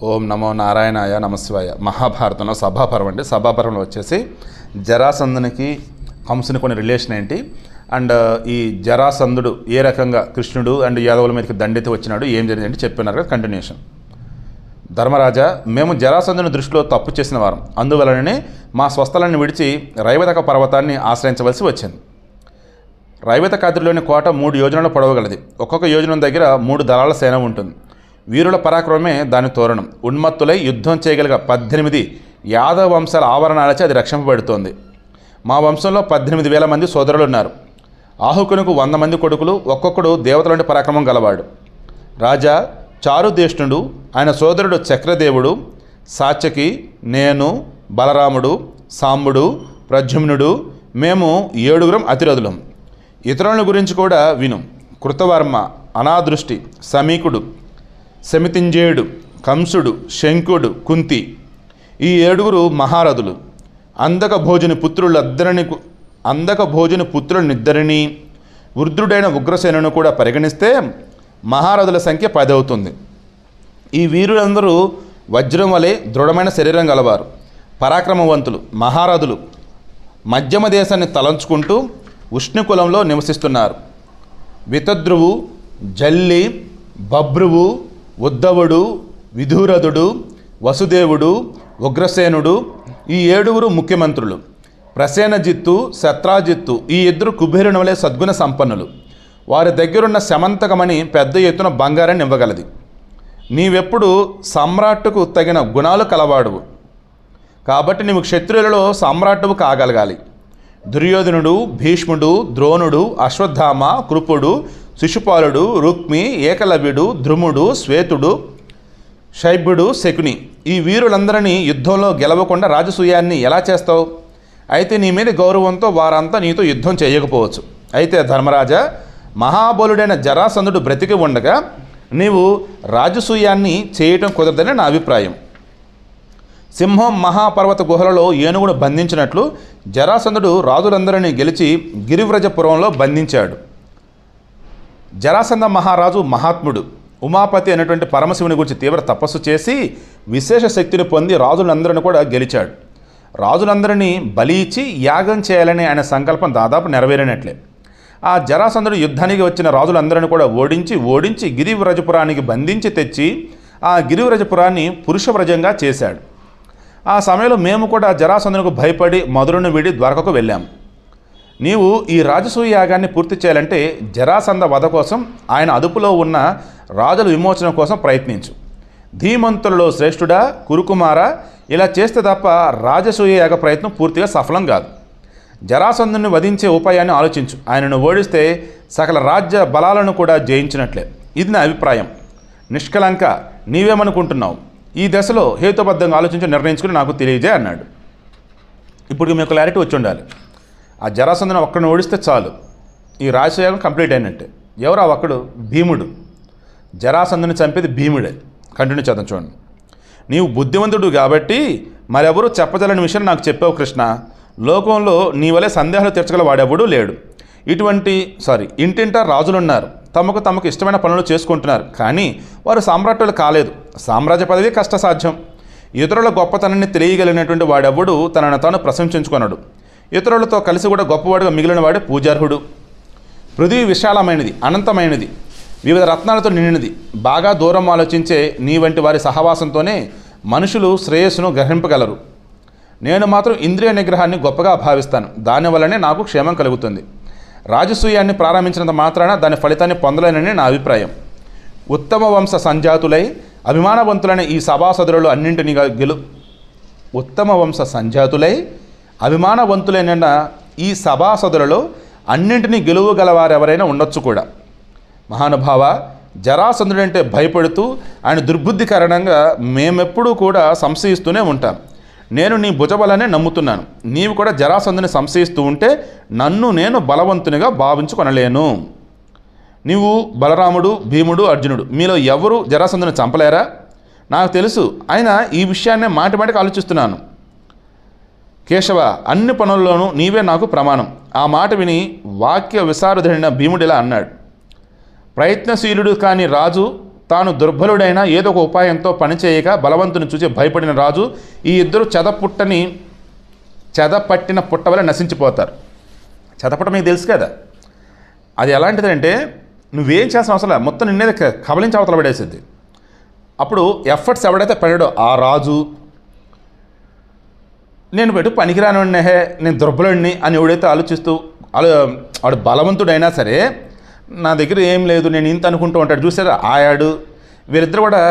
ఓం నమో నారాయణాయ నమశివాయ. మహాభారతంలో సభాపర్వం అంటే సభాపర్వంలో వచ్చేసి జరాసంధునికి కంసుని కొన్ని రిలేషన్ ఏంటి, అండ్ ఈ జరాసంధుడు ఏ రకంగా కృష్ణుడు అండ్ యాదవుల మీదకి దండెత్తి వచ్చినాడు, ఏం జరిగిందంటే చెప్పినారు కదా. కంటిన్యూషన్. ధర్మరాజా, మేము జరాసంధుని దృష్టిలో తప్పు చేసిన వారం, అందువలననే మా స్వస్థలాన్ని విడిచి రైవతక పర్వతాన్ని ఆశ్రయించవలసి వచ్చింది. రైవతకాద్రిలోని కోట 3 యోజనాల పొడవగలది. ఒక్కొక్క యోజనం దగ్గర 3 దళాల సేన ఉంటుంది. వీరుల పరాక్రమమే దాని తోరణం. ఉన్మత్తులై యుద్ధం చేయగలిగ 18 యాదవ వంశాల ఆవరణాలచే అది రక్షింపబడుతోంది. మా వంశంలో 18,000 మంది సోదరులు ఉన్నారు. ఆహుకునకు 100 మంది కొడుకులు, ఒక్కొక్కడు దేవతలంటి పరాక్రమం గలవాడు. రాజా, చారుదేష్ణుడు, ఆయన సోదరుడు చక్రదేవుడు, సాత్యకి, నేను, బలరాముడు, సాంబుడు, ప్రద్యుమ్నుడు, మేము 7 అతిరథులం. ఇతరుల గురించి కూడా విను. కృతవర్మ, అనాదృష్టి, సమీకుడు, శమితింజేయుడు, కంసుడు, శంకుడు, కుంతి, ఈ 7 మహారథులు. అందక భోజని పుత్రులనిద్దరినీ వృద్ధుడైన ఉగ్రసేనును కూడా పరిగణిస్తే మహారథుల సంఖ్య 10 అవుతుంది. ఈ వీరులందరూ వజ్రం వలె దృఢమైన శరీరం గలవారు, పరాక్రమవంతులు, మహారథులు. మధ్యమ దేశాన్ని తలంచుకుంటూ ఉష్ణకులంలో నివసిస్తున్నారు. వితద్రువు, జల్లి, బభ్రువు, ఉద్ధవుడు, విధురథుడు, వసుదేవుడు, ఉగ్రసేనుడు, ఈ 7 ముఖ్యమంత్రులు. ప్రసేనజిత్తు, శత్రాజిత్తు, ఈ 2 కుబేరుని వలె సద్గుణ సంపన్నులు. వారి దగ్గరున్న శమంతకమని పెద్ద ఎత్తున బంగారాన్ని ఇవ్వగలది. నీవెప్పుడు సమ్రాట్టుకు తగిన గుణాలు కలవాడువు కాబట్టి నీవు క్షత్రియులలో సమ్రాట్టువు కాగలగాలి. దుర్యోధనుడు, భీష్ముడు, ద్రోణుడు, అశ్వత్థామ, కృపుడు, శిశుపాలుడు, రుక్మి, ఏకలవ్యుడు, ధ్రుముడు, శ్వేతుడు, శైభ్యుడు, శకుని, ఈ వీరులందరినీ యుద్ధంలో గెలవకుండా రాజసూయాన్ని ఎలా చేస్తావు? అయితే నీ మీద గౌరవంతో వారంతా నీతో యుద్ధం చేయకపోవచ్చు. అయితే ధర్మరాజా, మహాబలుడైన జరాసంధుడు బ్రతికి ఉండగా నీవు రాజసూయాన్ని చేయటం కుదరదని నా అభిప్రాయం. సింహం మహాపర్వత గుహలలో ఏనుగును బంధించినట్లు జరాసంధుడు రాజులందరినీ గెలిచి గిరివ్రజపురంలో బంధించాడు. జరాసంధ మహారాజు మహాత్ముడు. ఉమాపతి అనేటువంటి పరమశివుని గురించి తీవ్ర తపస్సు చేసి విశేష శక్తిని పొంది రాజులందరినీ కూడా గెలిచాడు. రాజులందరినీ బలి ఇచ్చి యాగం చేయాలని ఆయన సంకల్పం దాదాపు నెరవేరినట్లే. ఆ జరాసంధుడు యుద్ధానికి వచ్చిన రాజులందరినీ కూడా ఓడించి గిరివ్రజపురానికి బంధించి తెచ్చి ఆ గిరివ్రజపురాన్ని పురుషవ్రజంగా చేశాడు. ఆ సమయంలో మేము కూడా జరాసంధునికి భయపడి మధురను వీడి ద్వారకకు వెళ్ళాము. నీవు ఈ రాజసూయ యాగాన్ని పూర్తి చేయాలంటే జరాసంధ వధ కోసం, ఆయన అదుపులో ఉన్న రాజుల విమోచన కోసం ప్రయత్నించు. ధీమంతులలో శ్రేష్ఠుడా, కురుకుమార, ఇలా చేస్తే తప్ప రాజసూయ యాగ ప్రయత్నం పూర్తిగా సఫలం కాదు. జరాసంధుని వధించే ఉపాయాన్ని ఆలోచించు. ఆయనను ఓడిస్తే సకల రాజ్య బలాలను కూడా జయించినట్లే. ఇది నా అభిప్రాయం. నిష్కలంక, నీవేమనుకుంటున్నావు? ఈ దశలో హేతుబద్ధంగా ఆలోచించి నిర్ణయించుకుని నాకు తెలియజే అన్నాడు. ఇప్పుడు మీకు క్లారిటీ వచ్చి ఉండాలి. ఆ జరాసంధుని ఒక్కడిని ఓడిస్తే చాలు, ఈ రాజసూయాగం కంప్లీట్ అయినట్టే. ఎవరు ఆ ఒక్కడు? భీముడు. జరాసంధుని చంపేది భీముడే. కంటిన్యూ చేద్దాం చూడండి. నీవు బుద్ధివంతుడు కాబట్టి మరెవరూ చెప్పజలని విషయం నాకు చెప్పావు కృష్ణ. లోకంలో నీ వలె సందేహాలు తీర్చగల వాడెవడూ లేడు. ఇంటింటా రాజులున్నారు, తమకు ఇష్టమైన పనులు చేసుకుంటున్నారు, కానీ వారు సామ్రాట్టులు కాలేదు. సామ్రాజ్య పదవి కష్టసాధ్యం. ఇతరుల గొప్పతనాన్ని తెలియగలిగినటువంటి వాడెవడు తనను తాను ప్రశంసించుకొనడు. ఇతరులతో కలిసి కూడా గొప్పవాడుగా మిగిలిన వాడే పూజార్హుడు. పృథివీ విశాలమైనది, అనంతమైనది, వివిధ రత్నాలతో నిండినది. బాగా దూరం ఆలోచించే నీ వంటి వారి సహవాసంతోనే మనుషులు శ్రేయస్సును గ్రహింపగలరు. నేను మాత్రం ఇంద్రియ నిగ్రహాన్ని గొప్పగా భావిస్తాను. దానివల్లనే నాకు క్షేమం కలుగుతుంది. రాజసూయాన్ని ప్రారంభించినంత మాత్రాన దాని ఫలితాన్ని పొందలేనని నా అభిప్రాయం. ఉత్తమ వంశ సంజాతులై అభిమానవంతులైన ఈ సభాసదులు అన్నింటినీ అభిమానవంతులైన ఈ సభాసదులలో అన్నింటినీ గెలువగలవారెవరైనా ఉండొచ్చు కూడా. మహానుభావ, జరాసంధుడంటే భయపడుతూ ఆయన దుర్బుద్ధి కారణంగా మేమెప్పుడూ కూడా సంశయిస్తూనే ఉంటాం. నేను నీ భుజబలాన్ని నమ్ముతున్నాను. నీవు కూడా జరాసంధుని సంశయిస్తూ ఉంటే నన్ను నేను బలవంతునిగా భావించుకొనలేను. నీవు, బలరాముడు, భీముడు, అర్జునుడు, మీలో ఎవరు జరాసంధుని చంపలేరా? నాకు తెలుసు. అయినా ఈ విషయాన్నే మాటిమాటికి ఆలోచిస్తున్నాను. కేశవ, అన్ని పనుల్లోనూ నీవే నాకు ప్రమాణం. ఆ మాట విని వాక్య విశారదుడైన భీముడిలా అన్నాడు. ప్రయత్నశీలుడు కాని రాజు తాను దుర్బలుడైన ఏదో ఒక ఉపాయంతో పనిచేయక బలవంతుని చూసి భయపడిన రాజు ఈ ఇద్దరు చెదపట్టిన పుట్ట వల్ల నశించిపోతారు. చెదపుట్ట మీకు తెలుసు కదా, అది ఎలాంటిదంటే నువ్వేం చేసిన అవసరం లేదు, మొత్తం నిన్నేది కబలించి అవతల పడేసింది. అప్పుడు ఎఫర్ట్స్ ఎవడైతే పడాడో ఆ రాజు, నేను పెట్టి పనికిరానివాడినే, నేను దుర్బలుడిని అని ఎవడైతే ఆలోచిస్తూ వాడు బలవంతుడైనా సరే నా దగ్గర ఏం లేదు నేను ఇంత అనుకుంటూ ఉంటాడు చూసారా ఆయాడు, వీరిద్దరు కూడా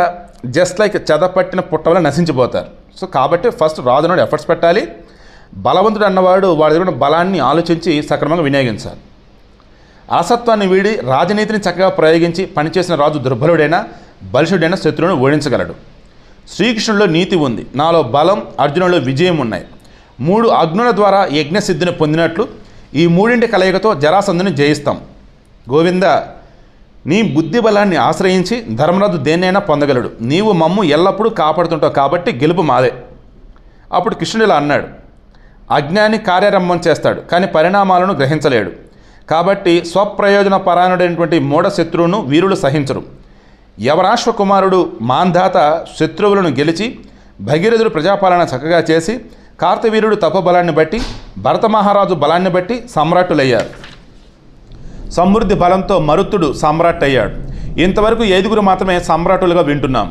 జస్ట్ లైక్ చెదపట్టిన పుట్ట వల్ల నశించిపోతారు. సో కాబట్టి ఫస్ట్ రాజు అన్నాడు ఎఫర్ట్స్ పెట్టాలి, బలవంతుడు అన్నవాడు వాడి దగ్గర బలాన్ని ఆలోచించి సక్రమంగా వినియోగించాలి. అసత్వాన్ని వీడి రాజనీతిని చక్కగా ప్రయోగించి పనిచేసిన రాజు దుర్బలుడైనా బలిష్ఠుడైన శత్రువును ఓడించగలడు. శ్రీకృష్ణుడిలో నీతి ఉంది, నాలో బలం, అర్జునుడిలో విజయం ఉన్నాయి. 3 అగ్నుల ద్వారా యజ్ఞసిద్ధిని పొందినట్లు ఈ 3 కలయికతో జరాసంధుని జయిస్తాం. గోవింద, నీ బుద్ధి బలాన్ని ఆశ్రయించి ధర్మరాజు దేన్నైనా పొందగలడు. నీవు మమ్ము ఎల్లప్పుడూ కాపాడుతుంటావు కాబట్టి గెలుపు మాదే. అప్పుడు కృష్ణుడు ఇలా అన్నాడు, అజ్ఞాని కార్యారంభం చేస్తాడు కానీ పరిణామాలను గ్రహించలేడు. కాబట్టి స్వప్రయోజన పరాయణుడైనటువంటి మూఢ శత్రువును వీరులు సహించరు. యవనాశ్వ కుమారుడు మాంధాత శత్రువులను గెలిచి భగీరథుడు ప్రజాపాలన చక్కగా చేసి కార్తవీరుడు తపబలాన్ని బట్టి భరత మహారాజు బలాన్ని బట్టి సమ్రాట్టులయ్యారు. సమృద్ధి బలంతో మరుత్తుడు సమ్రాట్ అయ్యాడు. ఇంతవరకు 5 మాత్రమే సమ్రాటులుగా వింటున్నాం.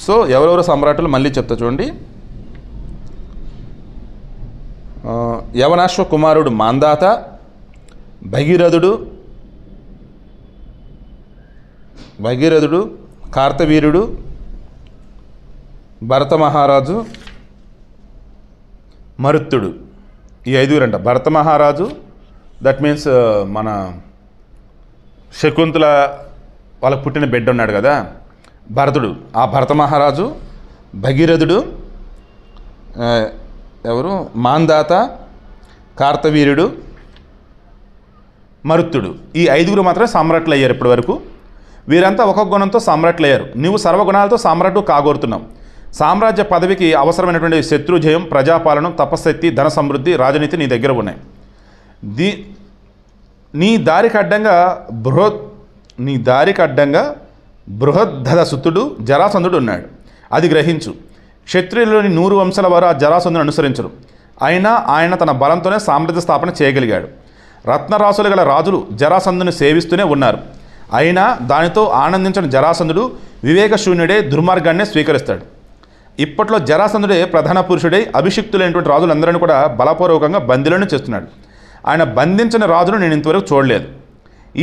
సో ఎవరెవరు సమ్రాటులు మళ్ళీ చెప్తా చూడండి. యవనాశ్వ కుమారుడు మాంధాత, భగీరథుడు, కార్తవీరుడు, భరత మహారాజు, మరుత్తుడు. ఈ 5 భరత మహారాజు దట్ మీన్స్ మన శకుంతల వాళ్ళకు పుట్టిన బిడ్డ ఉన్నాడు కదా భరతుడు, ఆ భరత మహారాజు, భగీరథుడు, ఎవరు మాంధాత, కార్తవీరుడు, మరుత్తుడు. ఈ 5 మాత్రమే సమ్రాట్లు అయ్యారు ఇప్పటి వరకు. వీరంతా ఒక్కొక్క గుణంతో సమ్రాట్లు అయ్యారు. నువ్వు సర్వగుణాలతో సమ్రాట్టు కాగోరుతున్నావు. సామ్రాజ్య పదవికి అవసరమైనటువంటి శత్రుజయం, ప్రజాపాలనం, తపశక్తి, ధన సమృద్ధి, రాజనీతి నీ దగ్గర ఉన్నాయి. నీ దారికి అడ్డంగా బృహద్ధద సుతుడు జరాసంధుడు ఉన్నాడు, అది గ్రహించు. క్షత్రియులోని 100 వంశాల వారు ఆ జరాసంధుని అనుసరించరు. అయినా ఆయన తన బలంతోనే సామ్రాజ్య స్థాపన చేయగలిగాడు. రత్నరాసులు గల రాజులు జరాసంధుని సేవిస్తూనే ఉన్నారు. అయినా దానితో ఆనందించిన జరాసంధుడు వివేకశూన్యుడే దుర్మార్గాన్నే స్వీకరిస్తాడు. ఇప్పట్లో జరాసంధుడే ప్రధాన పురుషుడై అభిషిక్తులైనటువంటి రాజులందరినీ కూడా బలపూర్వకంగా బందీలను చేస్తున్నాడు. ఆయన బంధించిన రాజును నేను ఇంతవరకు చూడలేదు.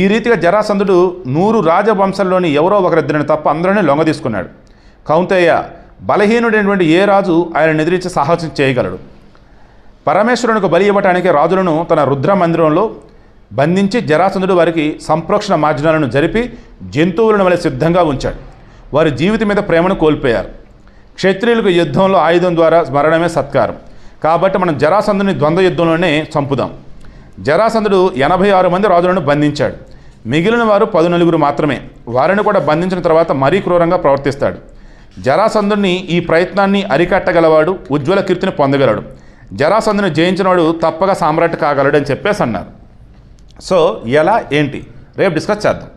ఈ రీతిగా జరాసంధుడు 100 రాజవంశాల్లోని ఎవరో ఒకరిద్దరిని తప్ప అందరినీ లొంగ తీసుకున్నాడు. కౌంతేయ, బలహీనుడైనటువంటి ఏ రాజు ఆయన ఎదిరించి సాహసం చేయగలడు? పరమేశ్వరునికి బలి ఇవ్వటానికి రాజులను తన రుద్ర మందిరంలో బంధించి జరాసంధుడు వారికి సంప్రోక్షణ మార్జనాలను జరిపి జంతువులను వలె సిద్ధంగా ఉంచాడు. వారి జీవితం మీద ప్రేమను కోల్పోయారు. క్షత్రియులకు యుద్ధంలో ఆయుధం ద్వారా మరణమే సత్కారం. కాబట్టి మనం జరాసంధుని ద్వంద్వ యుద్ధంలోనే చంపుదాం. జరాసంధుడు 86 మంది రాజులను బంధించాడు. మిగిలిన వారు 14 మాత్రమే. వారిని కూడా బంధించిన తర్వాత మరీ క్రూరంగా ప్రవర్తిస్తాడు. జరాసంధుని ఈ ప్రయత్నాన్ని అరికట్టగలవాడు ఉజ్వల కీర్తిని పొందగలడు. జరాసంధుని జయించినవాడు తప్పగా సామ్రాట్ కాగలడు అని చెప్పేసి అన్నారు. సో ఎలా ఏంటి రేపు డిస్కస్ చేద్దాం.